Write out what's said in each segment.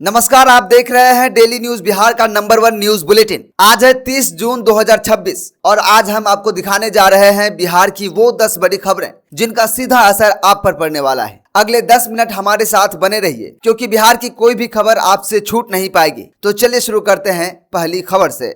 नमस्कार, आप देख रहे हैं डेली न्यूज बिहार का नंबर 1 न्यूज बुलेटिन। आज है 30 जून 2026 और आज हम आपको दिखाने जा रहे हैं बिहार की वो 10 बड़ी खबरें जिनका सीधा असर आप पर पड़ने वाला है। अगले 10 मिनट हमारे साथ बने रहिए क्योंकि बिहार की कोई भी खबर आपसे छूट नहीं पाएगी। तो चलिए शुरू करते हैं पहली खबर से।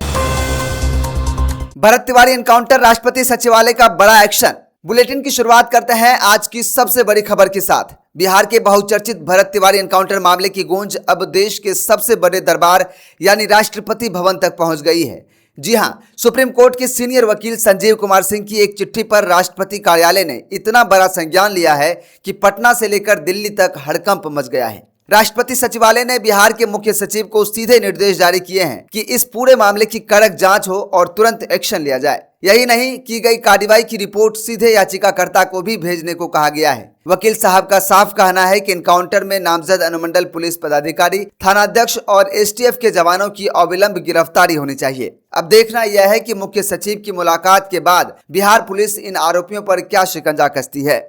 भरत तिवारी एनकाउंटर, राष्ट्रपति सचिवालय का बड़ा एक्शन। बुलेटिन की शुरुआत करते हैं आज की सबसे बड़ी खबर के साथ। बिहार के बहुचर्चित भरत तिवारी एनकाउंटर मामले की गूंज अब देश के सबसे बड़े दरबार यानी राष्ट्रपति भवन तक पहुंच गई है। जी हां, सुप्रीम कोर्ट के सीनियर वकील संजीव कुमार सिंह की एक चिट्ठी पर राष्ट्रपति कार्यालय ने इतना बड़ा संज्ञान लिया है कि पटना से लेकर दिल्ली तक हड़कंप मच गया है। राष्ट्रपति सचिवालय ने बिहार के मुख्य सचिव को सीधे निर्देश जारी किए हैं कि इस पूरे मामले की कड़क जांच हो और तुरंत एक्शन लिया जाए। यही नहीं, की गई कार्रवाई की रिपोर्ट सीधे याचिकाकर्ता को भी भेजने को कहा गया है। वकील साहब का साफ कहना है कि एनकाउंटर में नामजद अनुमंडल पुलिस पदाधिकारी, थानाध्यक्ष और एसटीएफ के जवानों की अविलंब गिरफ्तारी होनी चाहिए। अब देखना यह है कि मुख्य सचिव की मुलाकात के बाद बिहार पुलिस इन आरोपियों पर क्या शिकंजा कसती है।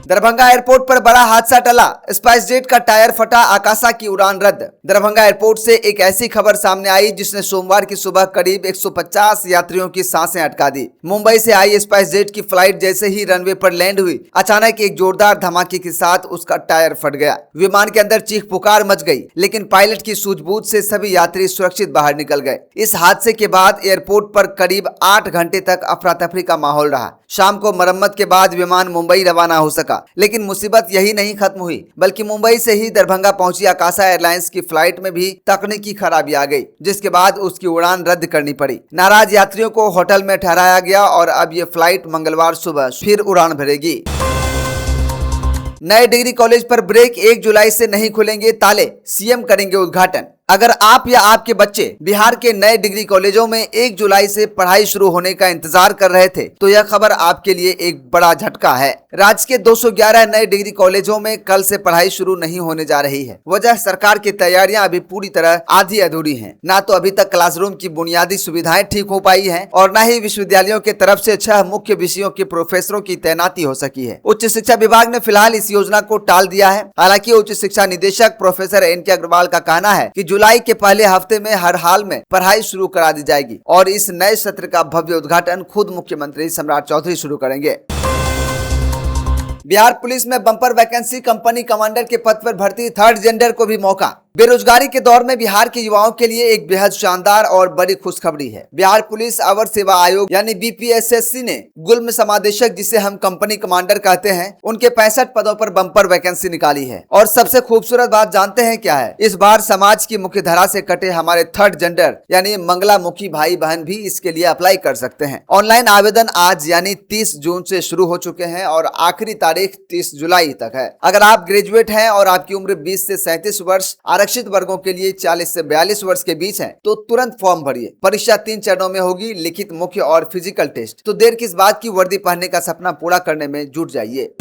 दरभंगा एयरपोर्ट पर बड़ा हादसा टला, स्पाइस जेट का टायर फटा, आकाशा की उड़ान रद्द। दरभंगा एयरपोर्ट से एक ऐसी खबर सामने आई जिसने सोमवार की सुबह करीब 150 यात्रियों की सांसें अटका दी। मुंबई से आई स्पाइस जेट की फ्लाइट जैसे ही रनवे पर लैंड हुई, अचानक एक जोरदार धमाके के साथ उसका टायर फट गया। विमान के अंदर चीख पुकार मच गई, लेकिन पायलट की सूझबूझ से सभी यात्री सुरक्षित बाहर निकल गए। इस हादसे के बाद एयरपोर्ट पर करीब 8 घंटे तक अफरा तफरी का माहौल रहा। शाम को मरम्मत के बाद विमान मुंबई रवाना हो सका, लेकिन मुसीबत यही नहीं खत्म हुई, बल्कि मुंबई से ही दरभंगा पहुंची आकाशा एयरलाइंस की फ्लाइट में भी तकनीकी खराबी आ गई, जिसके बाद उसकी उड़ान रद्द करनी पड़ी। नाराज यात्रियों को होटल में ठहराया गया और अब ये फ्लाइट मंगलवार सुबह फिर उड़ान भरेगी। नए डिग्री कॉलेज पर ब्रेक, 1 जुलाई से नहीं खुलेंगे ताले, सीएम करेंगे उद्घाटन। अगर आप या आपके बच्चे बिहार के नए डिग्री कॉलेजों में 1 जुलाई से पढ़ाई शुरू होने का इंतजार कर रहे थे तो यह खबर आपके लिए एक बड़ा झटका है। राज्य के 211 नए डिग्री कॉलेजों में कल से पढ़ाई शुरू नहीं होने जा रही है। वजह सरकार की तैयारियां अभी पूरी तरह आधी अधूरी हैं। ना तो अभी तक क्लासरूम की बुनियादी सुविधाएं ठीक हो पाई है और न ही विश्वविद्यालयों के तरफ से 6 मुख्य विषयों के प्रोफेसरों की तैनाती हो सकी है। उच्च शिक्षा विभाग ने फिलहाल इस योजना को टाल दिया है। हालांकि उच्च शिक्षा निदेशक प्रोफेसर एन के अग्रवाल का कहना है कि जुलाई के पहले हफ्ते में हर हाल में पढ़ाई शुरू करा दी जाएगी और इस नए सत्र का भव्य उद्घाटन खुद मुख्यमंत्री सम्राट चौधरी शुरू करेंगे। बिहार पुलिस में बम्पर वैकेंसी, कंपनी कमांडर के पद पर भर्ती, थर्ड जेंडर को भी मौका। बेरोजगारी के दौर में बिहार के युवाओं के लिए एक बेहद शानदार और बड़ी खुशखबरी है। बिहार पुलिस अवर सेवा आयोग यानी बीपीएसएससी ने गुल्म समादेशक, जिसे हम कंपनी कमांडर कहते हैं, उनके 65 पदों पर बम्पर वैकेंसी निकाली है। और सबसे खूबसूरत बात जानते हैं क्या है? इस बार समाज की मुख्य धारा से कटे हमारे थर्ड जेंडर यानी मंगलामुखी भाई बहन भी इसके लिए अप्लाई कर सकते हैं। ऑनलाइन आवेदन आज यानी 30 जून से शुरू हो चुके हैं और आखिरी तारीख 30 जुलाई तक है। अगर आप ग्रेजुएट हैं और आपकी उम्र 20 से 37 वर्ष, आरक्षित वर्गों के लिए 40 से 42 वर्ष के बीच है तो तुरंत फॉर्म भरिए। परीक्षा 3 चरणों में होगी, लिखित, मुख्य और फिजिकल टेस्ट। तो देर किस बात की, वर्दी पहनने का सपना पूरा करने में जुट जाइए।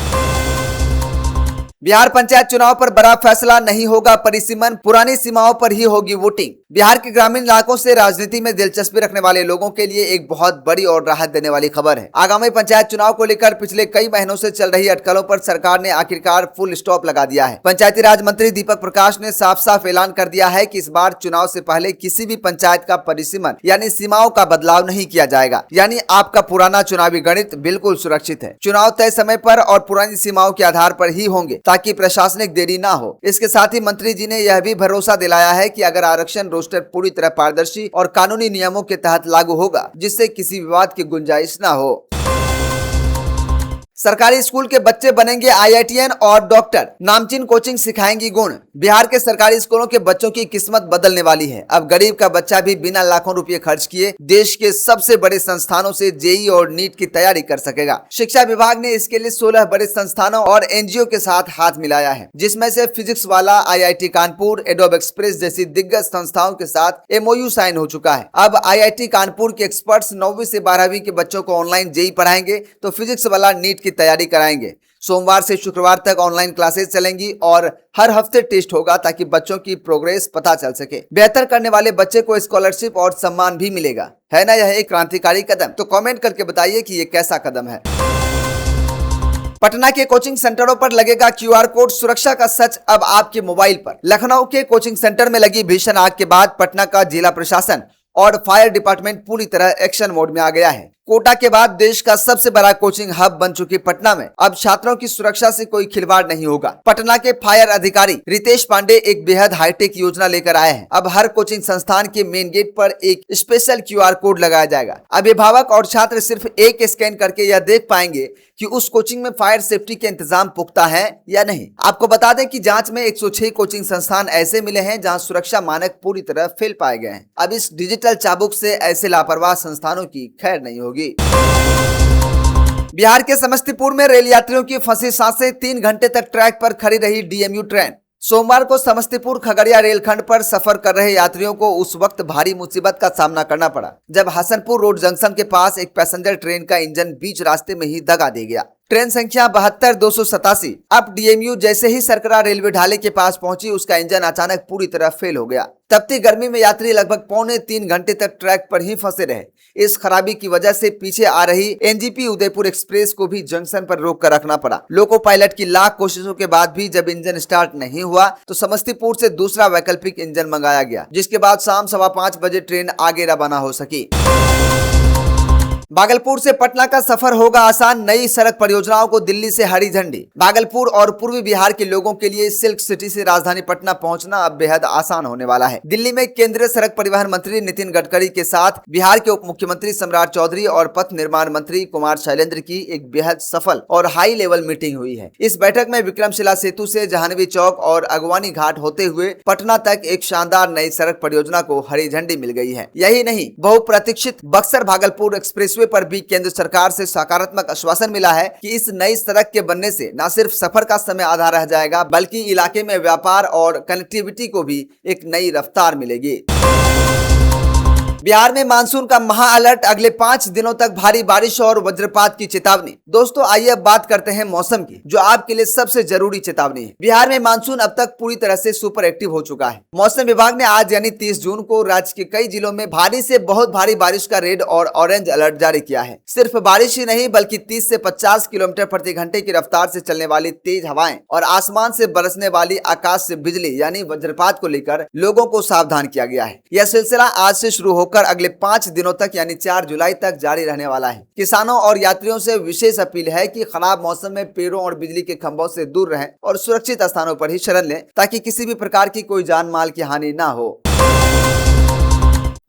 बिहार पंचायत चुनाव पर बड़ा फैसला, नहीं होगा परिसीमन, पुरानी सीमाओं पर ही होगी वोटिंग। बिहार के ग्रामीण इलाकों से राजनीति में दिलचस्पी रखने वाले लोगों के लिए एक बहुत बड़ी और राहत देने वाली खबर है। आगामी पंचायत चुनाव को लेकर पिछले कई महीनों से चल रही अटकलों पर सरकार ने आखिरकार फुल स्टॉप लगा दिया है। पंचायती राज मंत्री दीपक प्रकाश ने साफ साफ ऐलान कर दिया है कि इस बार चुनाव से पहले किसी भी पंचायत का परिसीमन यानी सीमाओं का बदलाव नहीं किया जाएगा। यानी आपका पुराना चुनावी गणित बिल्कुल सुरक्षित है। चुनाव तय समय पर और पुरानी सीमाओं के आधार पर ही होंगे ताकि प्रशासनिक देरी ना हो। इसके साथ ही मंत्री जी ने यह भी भरोसा दिलाया है कि अगर आरक्षण रोस्टर पूरी तरह पारदर्शी और कानूनी नियमों के तहत लागू होगा, जिससे किसी विवाद की गुंजाइश ना हो। सरकारी स्कूल के बच्चे बनेंगे आईआईटीएन और डॉक्टर, नामचीन कोचिंग सिखाएंगी गुण। बिहार के सरकारी स्कूलों के बच्चों की किस्मत बदलने वाली है। अब गरीब का बच्चा भी बिना लाखों रुपए खर्च किए देश के सबसे बड़े संस्थानों से जेईई और नीट की तैयारी कर सकेगा। शिक्षा विभाग ने इसके लिए 16 बड़े संस्थानों और एनजीओ के साथ हाथ मिलाया है, जिसमें से फिजिक्स वाला आईआईटी कानपुर, एडोब एक्सप्रेस जैसी दिग्गज संस्थाओं के साथ एमओयू साइन हो चुका है। अब आईआईटी कानपुर के एक्सपर्ट्स 9वीं से 12वीं के बच्चों को ऑनलाइन जेईई पढ़ाएंगे तो फिजिक्स वाला नीट की तैयारी कराएंगे। सोमवार से शुक्रवार तक ऑनलाइन क्लासेस चलेंगी और हर हफ्ते टेस्ट होगा ताकि बच्चों की प्रोग्रेस पता चल सके। बेहतर करने वाले बच्चे को स्कॉलरशिप और सम्मान भी मिलेगा। है ना यह एक क्रांतिकारी कदम? तो कमेंट करके बताइए कि ये कैसा कदम है। पटना के कोचिंग सेंटरों पर लगेगा क्यूआर कोड, सुरक्षा का सच अब आपके मोबाइल पर। लखनऊ के कोचिंग सेंटर में लगी भीषण आग के बाद पटना का जिला प्रशासन और फायर डिपार्टमेंट पूरी तरह एक्शन मोड में आ गया है। कोटा के बाद देश का सबसे बड़ा कोचिंग हब बन चुकी पटना में अब छात्रों की सुरक्षा से कोई खिलवाड़ नहीं होगा। पटना के फायर अधिकारी रितेश पांडे एक बेहद हाईटेक योजना लेकर आए हैं। अब हर कोचिंग संस्थान के मेन गेट पर एक स्पेशल क्यूआर कोड लगाया जाएगा। अभिभावक और छात्र सिर्फ एक स्कैन करके यह देख पाएंगे कि उस कोचिंग में फायर सेफ्टी के इंतजाम पुख्ता है या नहीं। आपको बता दें कि जांच में 106 कोचिंग संस्थान ऐसे मिले हैं जहां सुरक्षा मानक पूरी तरह फेल पाए गए हैं। अब इस डिजिटल चाबुक से ऐसे लापरवाह संस्थानों की खैर नहीं होगी। बिहार के समस्तीपुर में रेल यात्रियों की फंसी सांसें, 3 घंटे तक ट्रैक पर खड़ी रही डीएमयू ट्रेन। सोमवार को समस्तीपुर खगड़िया रेलखंड पर सफर कर रहे यात्रियों को उस वक्त भारी मुसीबत का सामना करना पड़ा जब हसनपुर रोड जंक्शन के पास एक पैसेंजर ट्रेन का इंजन बीच रास्ते में ही दगा दे गया। ट्रेन संख्या 72-287 अब डीएमयू जैसे ही सरकरा रेलवे ढाले के पास पहुंची, उसका इंजन अचानक पूरी तरह फेल हो गया। तपती गर्मी में यात्री लगभग 2.25 घंटे तक ट्रैक पर ही फंसे रहे। इस खराबी की वजह से पीछे आ रही एनजीपी उदयपुर एक्सप्रेस को भी जंक्शन पर रोक कर रखना पड़ा। लोको पायलट की लाख कोशिशों के बाद भी जब इंजन स्टार्ट नहीं हुआ तो समस्तीपुर से दूसरा वैकल्पिक इंजन मंगाया गया, जिसके बाद शाम 5:15 बजे ट्रेन आगे रवाना हो सकी। भागलपुर से पटना का सफर होगा आसान, नई सड़क परियोजनाओं को दिल्ली से हरी झंडी। भागलपुर और पूर्वी बिहार के लोगों के लिए सिल्क सिटी से राजधानी पटना पहुंचना अब बेहद आसान होने वाला है। दिल्ली में केंद्रीय सड़क परिवहन मंत्री नितिन गडकरी के साथ बिहार के उप मुख्यमंत्री सम्राट चौधरी और पथ निर्माण मंत्री कुमार शैलेंद्र की एक बेहद सफल और हाई लेवल मीटिंग हुई है। इस बैठक में विक्रमशिला सेतु से जहानवी चौक और अगवानी घाट होते हुए पटना तक एक शानदार नई सड़क परियोजना को हरी झंडी मिल गई है। यही नहीं, बहुप्रतीक्षित बक्सर भागलपुर एक्सप्रेसवे पर भी केंद्र सरकार से सकारात्मक आश्वासन मिला है कि इस नई सड़क के बनने से न सिर्फ सफर का समय आधा रह जाएगा, बल्कि इलाके में व्यापार और कनेक्टिविटी को भी एक नई रफ्तार मिलेगी। बिहार में मानसून का महा अलर्ट, अगले 5 दिनों तक भारी बारिश और वज्रपात की चेतावनी। दोस्तों आइए अब बात करते हैं मौसम की, जो आपके लिए सबसे जरूरी चेतावनी है। बिहार में मानसून अब तक पूरी तरह से सुपर एक्टिव हो चुका है। मौसम विभाग ने आज यानी 30 जून को राज्य के कई जिलों में भारी से बहुत भारी बारिश का रेड और ऑरेंज अलर्ट जारी किया है। सिर्फ बारिश ही नहीं बल्कि 30 से 50 किलोमीटर प्रति घंटे की रफ्तार से चलने वाली तेज हवाएं और आसमान से बरसने वाली आकाश से बिजली यानी वज्रपात को लेकर लोगों को सावधान किया गया है। यह सिलसिला आज से शुरू होकर अगले 5 दिनों तक यानी 4 जुलाई तक जारी रहने वाला है। किसानों और यात्रियों से विशेष अपील है कि खराब मौसम में पेड़ों और बिजली के खंभों से दूर रहें और सुरक्षित स्थानों पर ही शरण लें ताकि किसी भी प्रकार की कोई जान माल की हानि ना हो।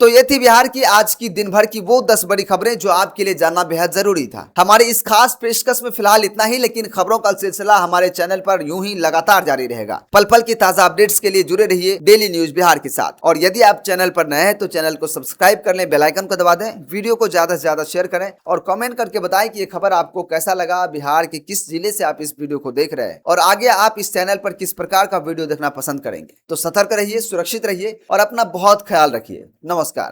तो ये थी बिहार की आज की दिन भर की वो 10 बड़ी खबरें जो आपके लिए जानना बेहद जरूरी था। हमारे इस खास पेशकश में फिलहाल इतना ही, लेकिन खबरों का सिलसिला हमारे चैनल पर यूं ही लगातार जारी रहेगा। पल पल की ताजा अपडेट्स के लिए जुड़े रहिए डेली न्यूज बिहार के साथ। और यदि आप चैनल पर नए हैं तो चैनल को सब्सक्राइब कर लें, बेल आइकन को दबा दें, वीडियो को ज्यादा से ज्यादा शेयर करें और कमेंट करके बताएं कि ये खबर आपको कैसा लगा, बिहार के किस जिले से आप इस वीडियो को देख रहे हैं और आगे आप इस चैनल पर किस प्रकार का वीडियो देखना पसंद करेंगे। तो सतर्क रहिए, सुरक्षित रहिए और अपना बहुत ख्याल रखिए। नमस्कार।